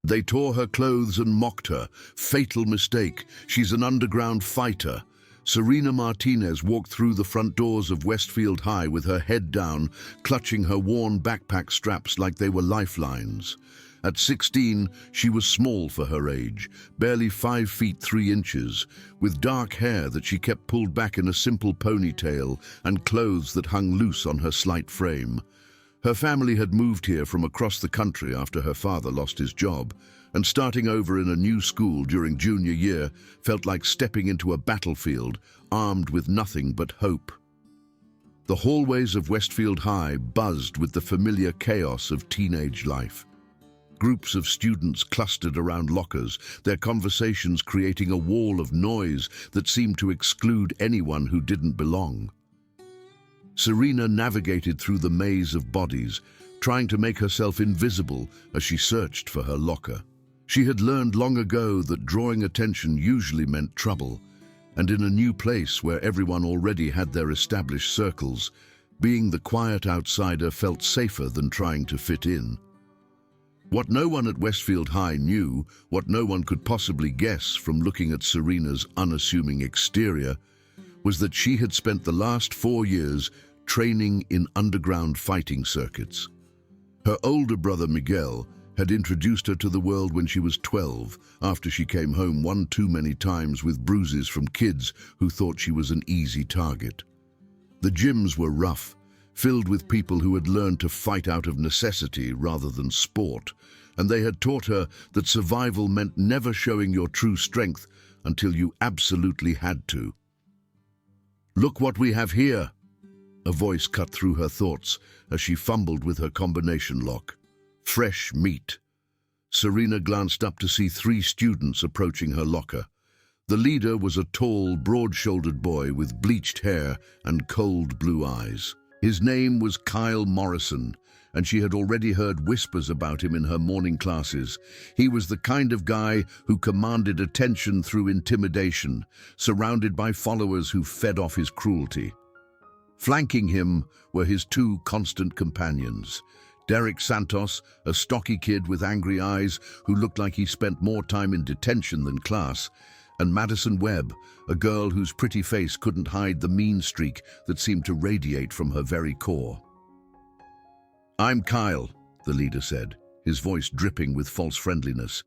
They tore her clothes and mocked her. Fatal mistake. She's an underground fighter. Serena Martinez walked through the front doors of Westfield High with her head down, clutching her worn backpack straps like they were lifelines. At 16, she was small for her age, barely 5 feet 3 inches, with dark hair that she kept pulled back in a simple ponytail and clothes that hung loose on her slight frame. Her family had moved here from across the country after her father lost his job, and starting over in a new school during junior year felt like stepping into a battlefield, armed with nothing but hope. The hallways of Westfield High buzzed with the familiar chaos of teenage life. Groups of students clustered around lockers, their conversations creating a wall of noise that seemed to exclude anyone who didn't belong. Serena navigated through the maze of bodies, trying to make herself invisible as she searched for her locker. She had learned long ago that drawing attention usually meant trouble, and in a new place where everyone already had their established circles, being the quiet outsider felt safer than trying to fit in. What no one at Westfield High knew, what no one could possibly guess from looking at Serena's unassuming exterior, was that she had spent the last 4 years training in underground fighting circuits. Her older brother Miguel had introduced her to the world when she was 12, after she came home one too many times with bruises from kids who thought she was an easy target. The gyms were rough, filled with people who had learned to fight out of necessity rather than sport, and they had taught her that survival meant never showing your true strength until you absolutely had to. "Look what we have here," a voice cut through her thoughts as she fumbled with her combination lock. Fresh meat. Serena glanced up to see 3 students approaching her locker. The leader was a tall, broad-shouldered boy with bleached hair and cold blue eyes. His name was Kyle Morrison, and she had already heard whispers about him in her morning classes. He was the kind of guy who commanded attention through intimidation, surrounded by followers who fed off his cruelty. Flanking him were his 2 constant companions, Derek Santos, a stocky kid with angry eyes who looked like he spent more time in detention than class, and Madison Webb, a girl whose pretty face couldn't hide the mean streak that seemed to radiate from her very core. "I'm Kyle," the leader said, his voice dripping with false friendliness.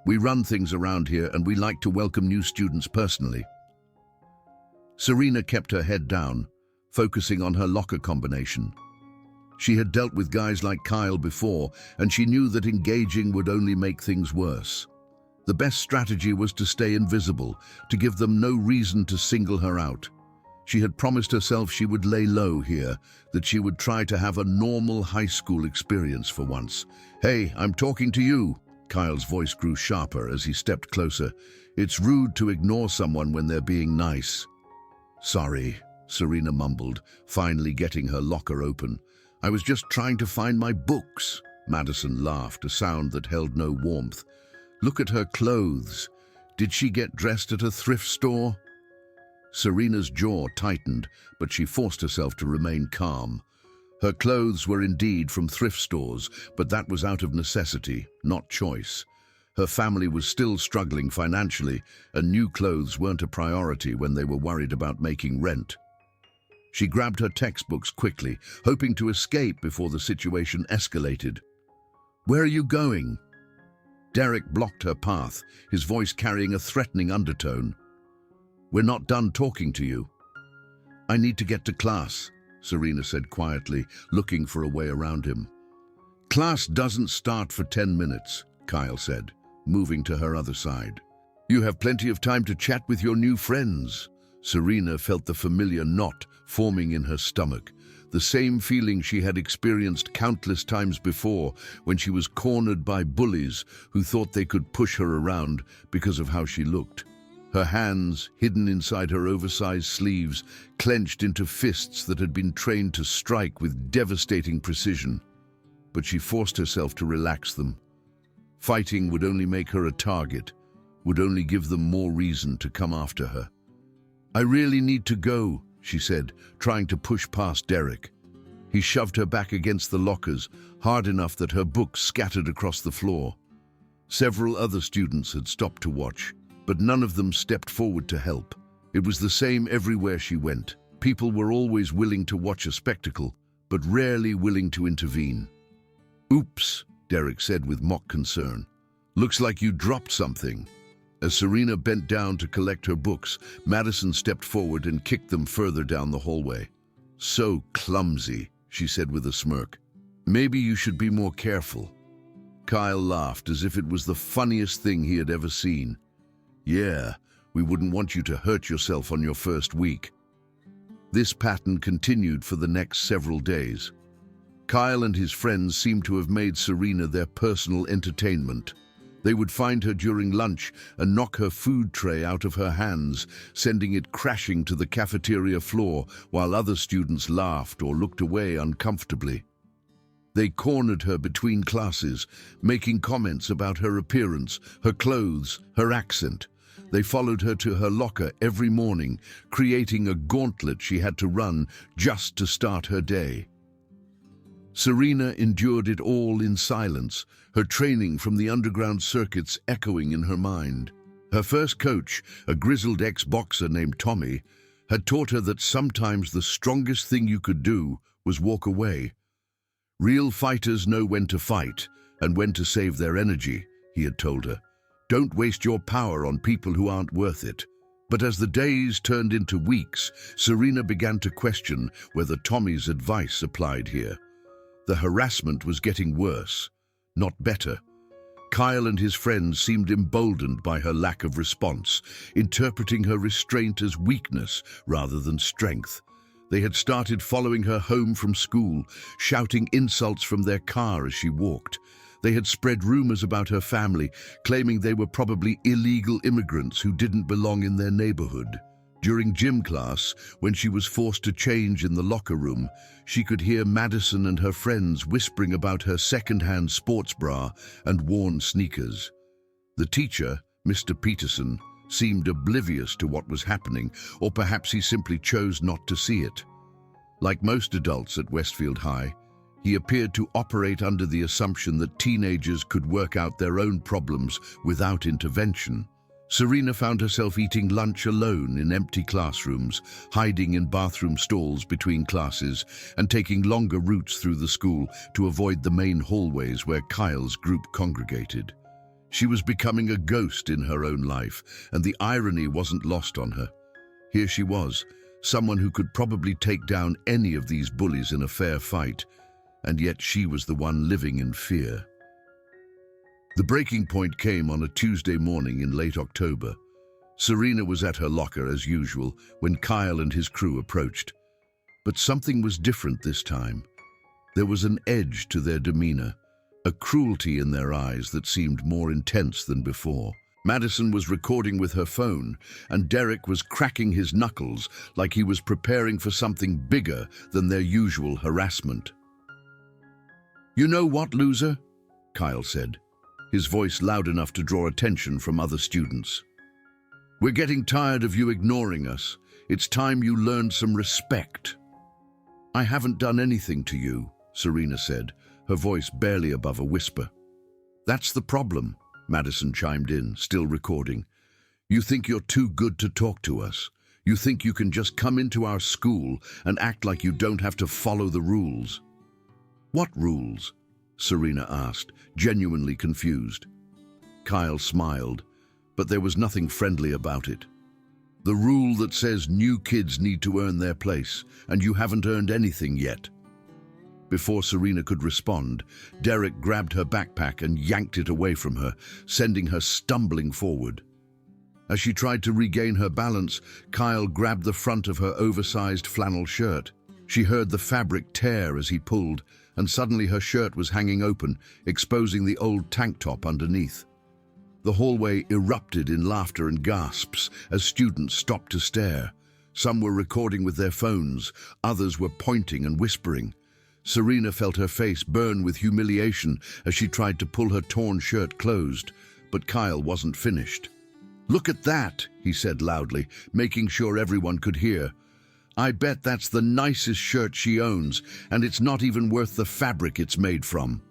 "We run things around here and we like to welcome new students personally." Serena kept her head down, focusing on her locker combination. She had dealt with guys like Kyle before, and she knew that engaging would only make things worse. The best strategy was to stay invisible, to give them no reason to single her out. She had promised herself she would lay low here, that she would try to have a normal high school experience for once. "Hey, I'm talking to you." Kyle's voice grew sharper as he stepped closer. "It's rude to ignore someone when they're being nice." "Sorry," Serena mumbled, finally getting her locker open. "I was just trying to find my books." Madison laughed, a sound that held no warmth. "Look at her clothes. Did she get dressed at a thrift store?" Serena's jaw tightened, but she forced herself to remain calm. Her clothes were indeed from thrift stores, but that was out of necessity, not choice. Her family was still struggling financially, and new clothes weren't a priority when they were worried about making rent. She grabbed her textbooks quickly, hoping to escape before the situation escalated. "Where are you going?" Derek blocked her path, his voice carrying a threatening undertone. "We're not done talking to you." "I need to get to class," Serena said quietly, looking for a way around him. "Class doesn't start for 10 minutes, Kyle said, moving to her other side. "You have plenty of time to chat with your new friends." Serena felt the familiar knot forming in her stomach, the same feeling she had experienced countless times before when she was cornered by bullies who thought they could push her around because of how she looked. Her hands, hidden inside her oversized sleeves, clenched into fists that had been trained to strike with devastating precision. But she forced herself to relax them. Fighting would only make her a target, would only give them more reason to come after her. "I really need to go," she said, trying to push past Derek. He shoved her back against the lockers, hard enough that her books scattered across the floor. Several other students had stopped to watch, but none of them stepped forward to help. It was the same everywhere she went. People were always willing to watch a spectacle, but rarely willing to intervene. "Oops," Derek said with mock concern. "Looks like you dropped something." As Serena bent down to collect her books, Madison stepped forward and kicked them further down the hallway. "So clumsy," she said with a smirk. "Maybe you should be more careful." Kyle laughed as if it was the funniest thing he had ever seen. "Yeah, we wouldn't want you to hurt yourself on your first week." This pattern continued for the next several days. Kyle and his friends seemed to have made Serena their personal entertainment. They would find her during lunch and knock her food tray out of her hands, sending it crashing to the cafeteria floor while other students laughed or looked away uncomfortably. They cornered her between classes, making comments about her appearance, her clothes, her accent. They followed her to her locker every morning, creating a gauntlet she had to run just to start her day. Serena endured it all in silence, her training from the underground circuits echoing in her mind. Her first coach, a grizzled ex-boxer named Tommy, had taught her that sometimes the strongest thing you could do was walk away. "Real fighters know when to fight and when to save their energy," he had told her. "Don't waste your power on people who aren't worth it." But as the days turned into weeks, Serena began to question whether Tommy's advice applied here. The harassment was getting worse, not better. Kyle and his friends seemed emboldened by her lack of response, interpreting her restraint as weakness rather than strength. They had started following her home from school, shouting insults from their car as she walked. They had spread rumors about her family, claiming they were probably illegal immigrants who didn't belong in their neighborhood. During gym class, when she was forced to change in the locker room, she could hear Madison and her friends whispering about her second-hand sports bra and worn sneakers. The teacher, Mr. Peterson, seemed oblivious to what was happening, or perhaps he simply chose not to see it. Like most adults at Westfield High, he appeared to operate under the assumption that teenagers could work out their own problems without intervention. Serena found herself eating lunch alone in empty classrooms, hiding in bathroom stalls between classes, and taking longer routes through the school to avoid the main hallways where Kyle's group congregated. She was becoming a ghost in her own life, and the irony wasn't lost on her. Here she was, someone who could probably take down any of these bullies in a fair fight, and yet she was the one living in fear. The breaking point came on a Tuesday morning in late October. Serena was at her locker as usual when Kyle and his crew approached. But something was different this time. There was an edge to their demeanor, a cruelty in their eyes that seemed more intense than before. Madison was recording with her phone, and Derek was cracking his knuckles like he was preparing for something bigger than their usual harassment. "You know what, loser?" Kyle said, his voice loud enough to draw attention from other students. "We're getting tired of you ignoring us. It's time you learned some respect." "I haven't done anything to you," Serena said, her voice barely above a whisper. "That's the problem," Madison chimed in, still recording. "You think you're too good to talk to us. You think you can just come into our school and act like you don't have to follow the rules." "What rules?" Serena asked, genuinely confused. Kyle smiled, but there was nothing friendly about it. "The rule that says new kids need to earn their place, and you haven't earned anything yet." Before Serena could respond, Derek grabbed her backpack and yanked it away from her, sending her stumbling forward. As she tried to regain her balance, Kyle grabbed the front of her oversized flannel shirt. She heard the fabric tear as he pulled, and suddenly her shirt was hanging open, exposing the old tank top underneath. The hallway erupted in laughter and gasps as students stopped to stare. Some were recording with their phones, others were pointing and whispering. Serena felt her face burn with humiliation as she tried to pull her torn shirt closed, but Kyle wasn't finished. "Look at that," he said loudly, making sure everyone could hear. "I bet that's the nicest shirt she owns, and it's not even worth the fabric it's made from."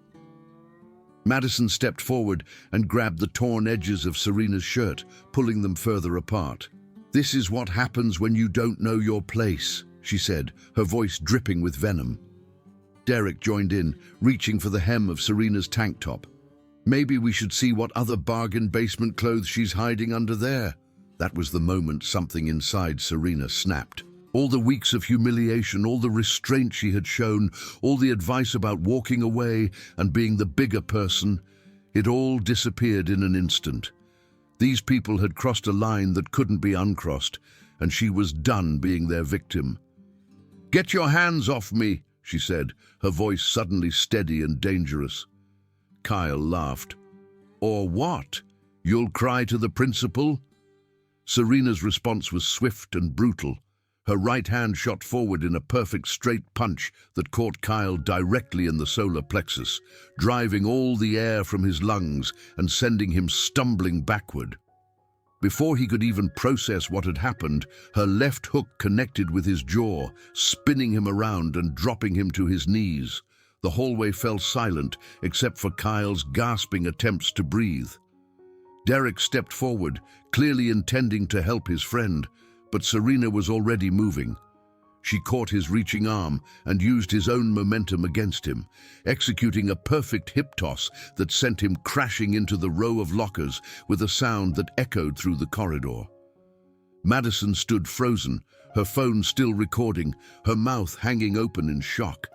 Madison stepped forward and grabbed the torn edges of Serena's shirt, pulling them further apart. "This is what happens when you don't know your place," she said, her voice dripping with venom. Derek joined in, reaching for the hem of Serena's tank top. "Maybe we should see what other bargain basement clothes she's hiding under there." That was the moment something inside Serena snapped. All the weeks of humiliation, all the restraint she had shown, all the advice about walking away and being the bigger person, it all disappeared in an instant. These people had crossed a line that couldn't be uncrossed, and she was done being their victim. "Get your hands off me," she said, her voice suddenly steady and dangerous. Kyle laughed. "Or what? You'll cry to the principal?" Serena's response was swift and brutal. Her right hand shot forward in a perfect straight punch that caught Kyle directly in the solar plexus, driving all the air from his lungs and sending him stumbling backward. Before he could even process what had happened, her left hook connected with his jaw, spinning him around and dropping him to his knees. The hallway fell silent, except for Kyle's gasping attempts to breathe. Derek stepped forward, clearly intending to help his friend, but Serena was already moving. She caught his reaching arm and used his own momentum against him, executing a perfect hip toss that sent him crashing into the row of lockers with a sound that echoed through the corridor. Madison stood frozen, her phone still recording, her mouth hanging open in shock.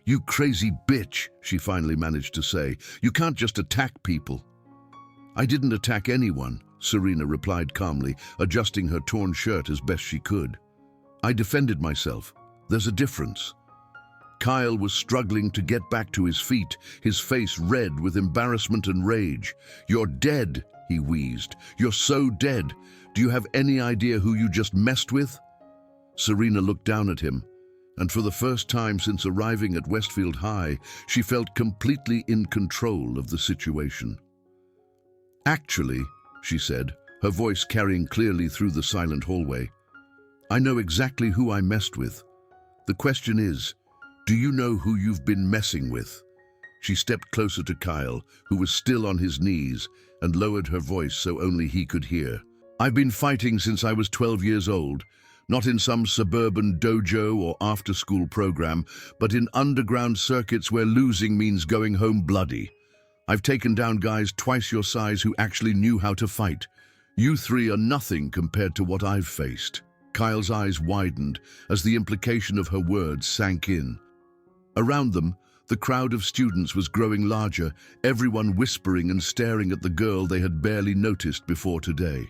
"You crazy bitch," she finally managed to say. "You can't just attack people." "I didn't attack anyone," Serena replied calmly, adjusting her torn shirt as best she could. "I defended myself. There's a difference." Kyle was struggling to get back to his feet, his face red with embarrassment and rage. "You're dead," he wheezed. "You're so dead. Do you have any idea who you just messed with?" Serena looked down at him, and for the first time since arriving at Westfield High, she felt completely in control of the situation. "Actually," she said, her voice carrying clearly through the silent hallway, "I know exactly who I messed with. The question is, do you know who you've been messing with?" She stepped closer to Kyle, who was still on his knees, and lowered her voice so only he could hear. "I've been fighting since I was 12 years old, not in some suburban dojo or after-school program, but in underground circuits where losing means going home bloody. I've taken down guys twice your size who actually knew how to fight. You three are nothing compared to what I've faced." Kyle's eyes widened as the implication of her words sank in. Around them, the crowd of students was growing larger, everyone whispering and staring at the girl they had barely noticed before today.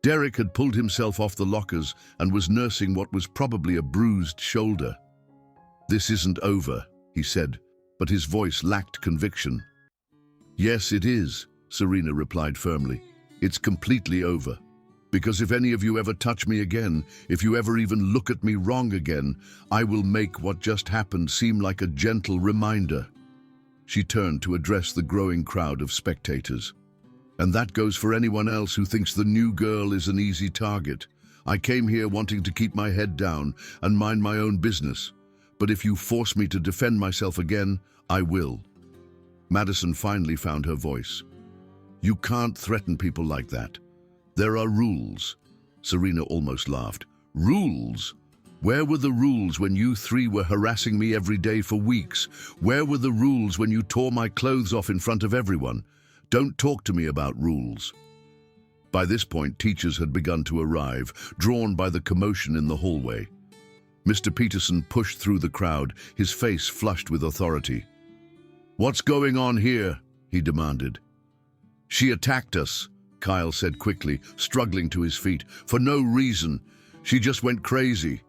Derek had pulled himself off the lockers and was nursing what was probably a bruised shoulder. "This isn't over," he said, but his voice lacked conviction. "Yes, it is," Serena replied firmly. "It's completely over. Because if any of you ever touch me again, if you ever even look at me wrong again, I will make what just happened seem like a gentle reminder." She turned to address the growing crowd of spectators. "And that goes for anyone else who thinks the new girl is an easy target. I came here wanting to keep my head down and mind my own business. But if you force me to defend myself again, I will." Madison finally found her voice. "You can't threaten people like that. There are rules." Serena almost laughed. "Rules? Where were the rules when you three were harassing me every day for weeks? Where were the rules when you tore my clothes off in front of everyone? Don't talk to me about rules." By this point, teachers had begun to arrive, drawn by the commotion in the hallway. Mr. Peterson pushed through the crowd, his face flushed with authority. "What's going on here?" he demanded. "She attacked us," Kyle said quickly, struggling to his feet. "For no reason. She just went crazy."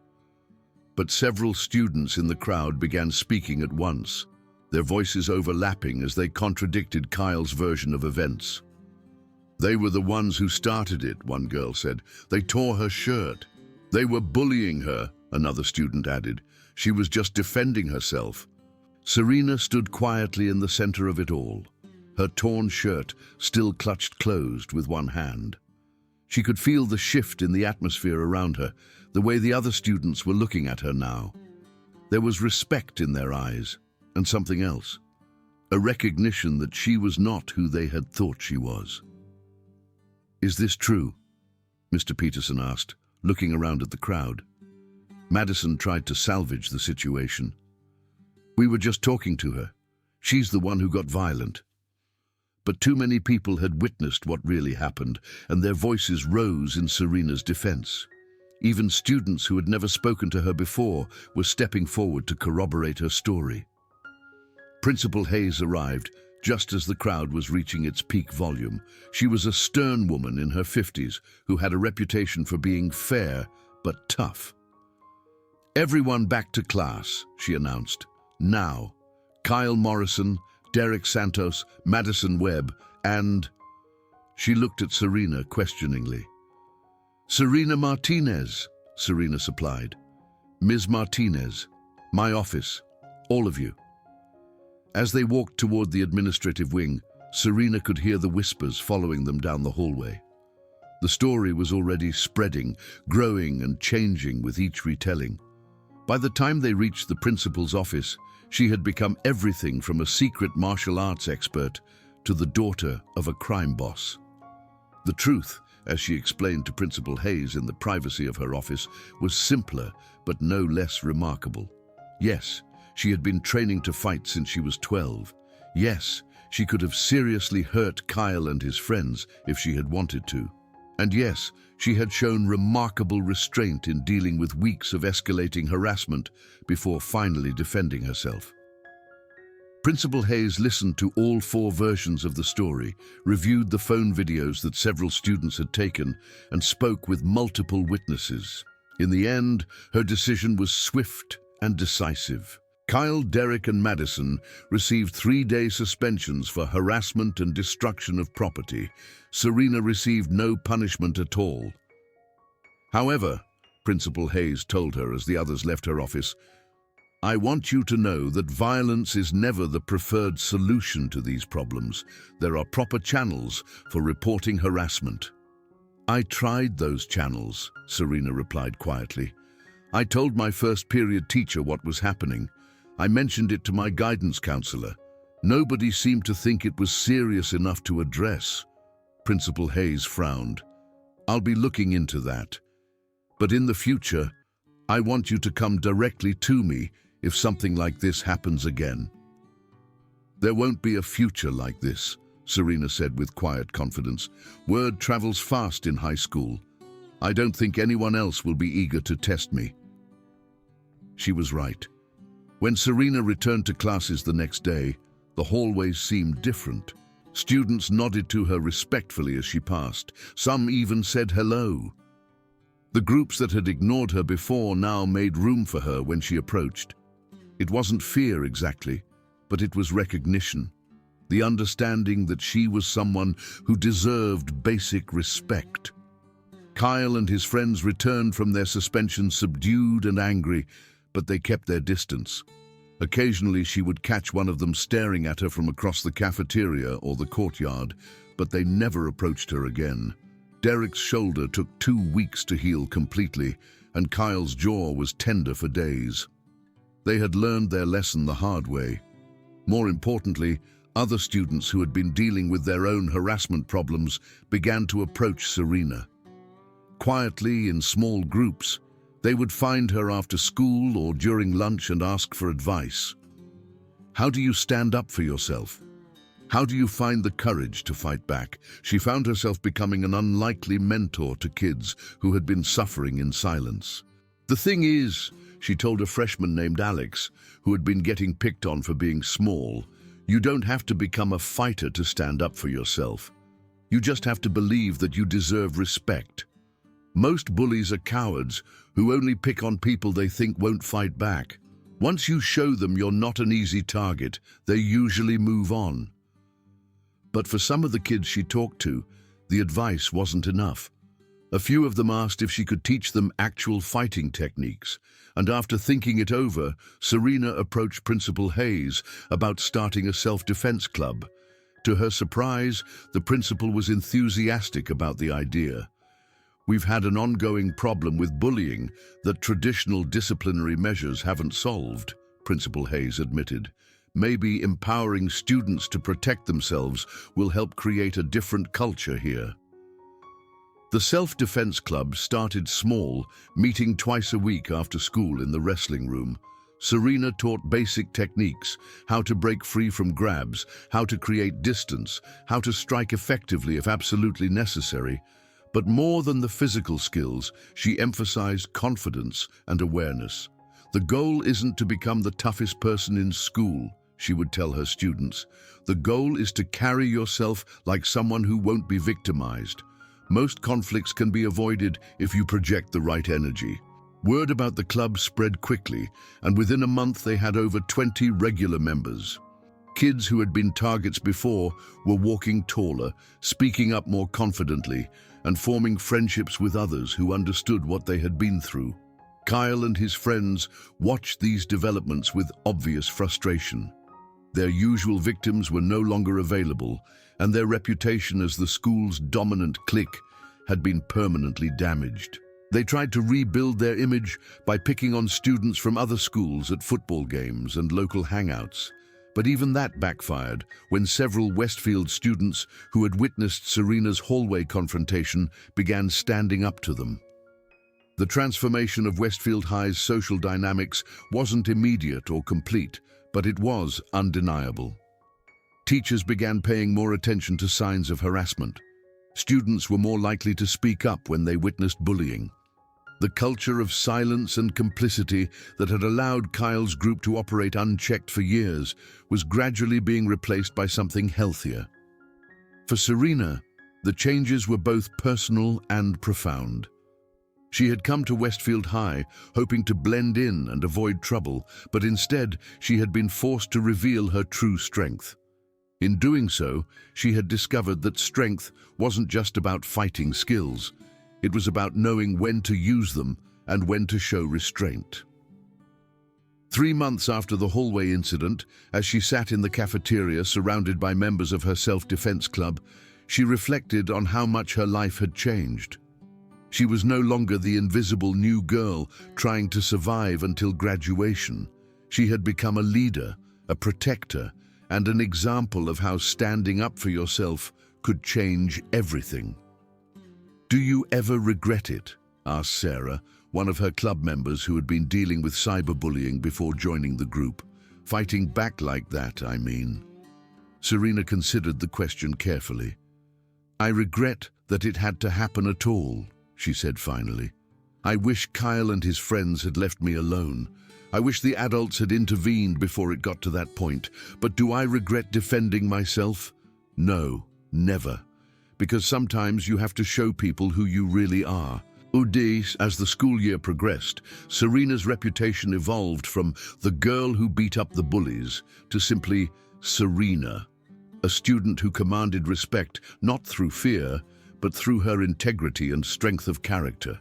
But several students in the crowd began speaking at once, their voices overlapping as they contradicted Kyle's version of events. "They were the ones who started it," one girl said. "They tore her shirt." "They were bullying her," another student added. "She was just defending herself." Serena stood quietly in the center of it all, her torn shirt still clutched closed with one hand. She could feel the shift in the atmosphere around her, the way the other students were looking at her now. There was respect in their eyes, and something else. a recognition that she was not who they had thought she was. "Is this true?" Mr. Peterson asked, looking around at the crowd. Madison tried to salvage the situation. "We were just talking to her. She's the one who got violent." But too many people had witnessed what really happened, and their voices rose in Serena's defense. Even students who had never spoken to her before were stepping forward to corroborate her story. Principal Hayes arrived just as the crowd was reaching its peak volume. She was a stern woman in her 50s who had a reputation for being fair but tough. "Everyone back to class," she announced. "Now, Kyle Morrison, Derek Santos, Madison Webb, and..." She looked at Serena questioningly. "Serena Martinez," Serena supplied. "Ms. Martinez, my office, all of you." As they walked toward the administrative wing, Serena could hear the whispers following them down the hallway. The story was already spreading, growing and changing with each retelling. By the time they reached the principal's office, she had become everything from a secret martial arts expert to the daughter of a crime boss. The truth, as she explained to Principal Hayes in the privacy of her office, was simpler but no less remarkable. Yes, she had been training to fight since she was 12. Yes, she could have seriously hurt Kyle and his friends if she had wanted to. And yes, she had shown remarkable restraint in dealing with weeks of escalating harassment before finally defending herself. Principal Hayes listened to all 4 versions of the story, reviewed the phone videos that several students had taken, and spoke with multiple witnesses. In the end, her decision was swift and decisive. Kyle, Derek, and Madison received 3-day suspensions for harassment and destruction of property. Serena received no punishment at all. However, Principal Hayes told her as the others left her office, "I want you to know that violence is never the preferred solution to these problems. There are proper channels for reporting harassment." "I tried those channels," Serena replied quietly. "I told my first period teacher what was happening. I mentioned it to my guidance counselor. Nobody seemed to think it was serious enough to address." Principal Hayes frowned. "I'll be looking into that. But in the future, I want you to come directly to me if something like this happens again." "There won't be a future like this," Serena said with quiet confidence. "Word travels fast in high school. I don't think anyone else will be eager to test me." She was right. When Serena returned to classes the next day, the hallways seemed different. Students nodded to her respectfully as she passed. Some even said hello. The groups that had ignored her before now made room for her when she approached. It wasn't fear exactly, but it was recognition. The understanding that she was someone who deserved basic respect. Kyle and his friends returned from their suspension subdued and angry, but they kept their distance. Occasionally she would catch one of them staring at her from across the cafeteria or the courtyard, but they never approached her again. Derek's shoulder took 2 weeks to heal completely, and Kyle's jaw was tender for days. They had learned their lesson the hard way. More importantly, other students who had been dealing with their own harassment problems began to approach Serena. Quietly, in small groups, they would find her after school or during lunch and ask for advice. How do you stand up for yourself? How do you find the courage to fight back? She found herself becoming an unlikely mentor to kids who had been suffering in silence. "The thing is," she told a freshman named Alex, who had been getting picked on for being small, "you don't have to become a fighter to stand up for yourself. You just have to believe that you deserve respect. Most bullies are cowards who only pick on people they think won't fight back. Once you show them you're not an easy target, they usually move on." But for some of the kids she talked to, the advice wasn't enough. A few of them asked if she could teach them actual fighting techniques, and after thinking it over, Serena approached Principal Hayes about starting a self-defense club. To her surprise, the principal was enthusiastic about the idea. "We've had an ongoing problem with bullying that traditional disciplinary measures haven't solved," Principal Hayes admitted. Maybe empowering students to protect themselves will help create a different culture here. The self-defense club started small, meeting twice a week after school in the wrestling room. Serena taught basic techniques, how to break free from grabs, how to create distance, how to strike effectively if absolutely necessary. But more than the physical skills, she emphasized confidence and awareness. The goal isn't to become the toughest person in school, she would tell her students. The goal is to carry yourself like someone who won't be victimized. Most conflicts can be avoided if you project the right energy. Word about the club spread quickly, and within a month they had over 20 regular members. Kids who had been targets before were walking taller, speaking up more confidently, and forming friendships with others who understood what they had been through. Kyle and his friends watched these developments with obvious frustration. Their usual victims were no longer available, and their reputation as the school's dominant clique had been permanently damaged. They tried to rebuild their image by picking on students from other schools at football games and local hangouts. But even that backfired when several Westfield students who had witnessed Serena's hallway confrontation began standing up to them. The transformation of Westfield High's social dynamics wasn't immediate or complete, but it was undeniable. Teachers began paying more attention to signs of harassment. Students were more likely to speak up when they witnessed bullying. The culture of silence and complicity that had allowed Kyle's group to operate unchecked for years was gradually being replaced by something healthier. For Serena, the changes were both personal and profound. She had come to Westfield High hoping to blend in and avoid trouble, but instead she had been forced to reveal her true strength. In doing so, she had discovered that strength wasn't just about fighting skills. It was about knowing when to use them and when to show restraint. 3 months after the hallway incident, as she sat in the cafeteria surrounded by members of her self-defense club, she reflected on how much her life had changed. She was no longer the invisible new girl trying to survive until graduation. She had become a leader, a protector, and an example of how standing up for yourself could change everything. "Do you ever regret it?" asked Sarah, one of her club members who had been dealing with cyberbullying before joining the group. "Fighting back like that, I mean." Serena considered the question carefully. "I regret that it had to happen at all," she said finally. "I wish Kyle and his friends had left me alone. I wish the adults had intervened before it got to that point. But do I regret defending myself? No, never. Because sometimes you have to show people who you really are." As the school year progressed, Serena's reputation evolved from the girl who beat up the bullies to simply Serena, a student who commanded respect not through fear, but through her integrity and strength of character.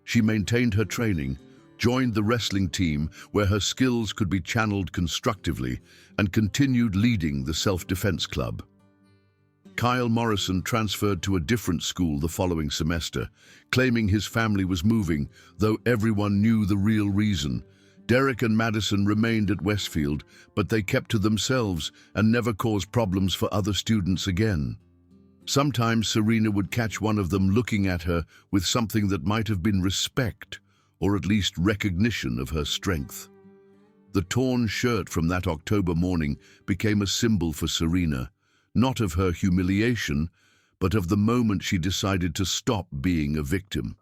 She maintained her training, joined the wrestling team where her skills could be channeled constructively, and continued leading the self-defense club. Kyle Morrison transferred to a different school the following semester, claiming his family was moving, though everyone knew the real reason. Derek and Madison remained at Westfield, but they kept to themselves and never caused problems for other students again. Sometimes Serena would catch one of them looking at her with something that might have been respect, or at least recognition of her strength. The torn shirt from that October morning became a symbol for Serena, not of her humiliation, but of the moment she decided to stop being a victim.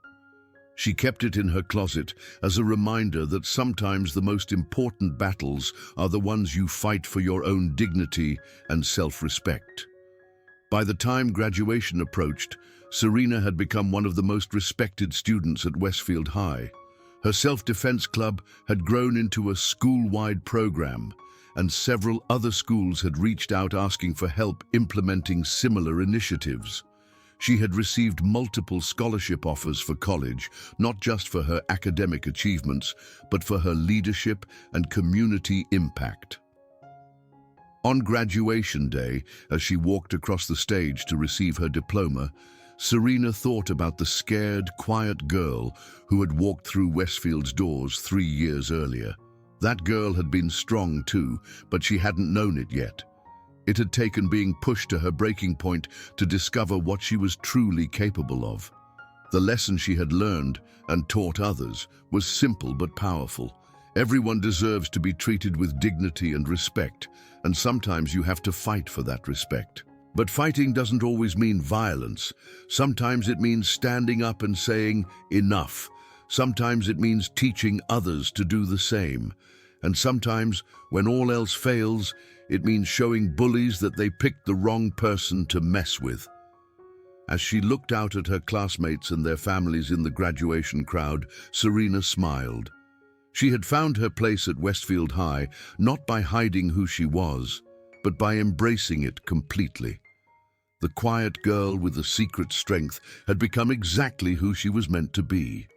She kept it in her closet as a reminder that sometimes the most important battles are the ones you fight for your own dignity and self-respect. By the time graduation approached, Serena had become one of the most respected students at Westfield High. Her self-defense club had grown into a school-wide program, and several other schools had reached out asking for help implementing similar initiatives. She had received multiple scholarship offers for college, not just for her academic achievements, but for her leadership and community impact. On graduation day, as she walked across the stage to receive her diploma, Serena thought about the scared, quiet girl who had walked through Westfield's doors 3 years earlier. That girl had been strong too, but she hadn't known it yet. It had taken being pushed to her breaking point to discover what she was truly capable of. The lesson she had learned and taught others was simple but powerful. Everyone deserves to be treated with dignity and respect, and sometimes you have to fight for that respect. But fighting doesn't always mean violence. Sometimes it means standing up and saying, "Enough." Sometimes it means teaching others to do the same. And sometimes, when all else fails, it means showing bullies that they picked the wrong person to mess with. As she looked out at her classmates and their families in the graduation crowd, Serena smiled. She had found her place at Westfield High not by hiding who she was, but by embracing it completely. The quiet girl with the secret strength had become exactly who she was meant to be.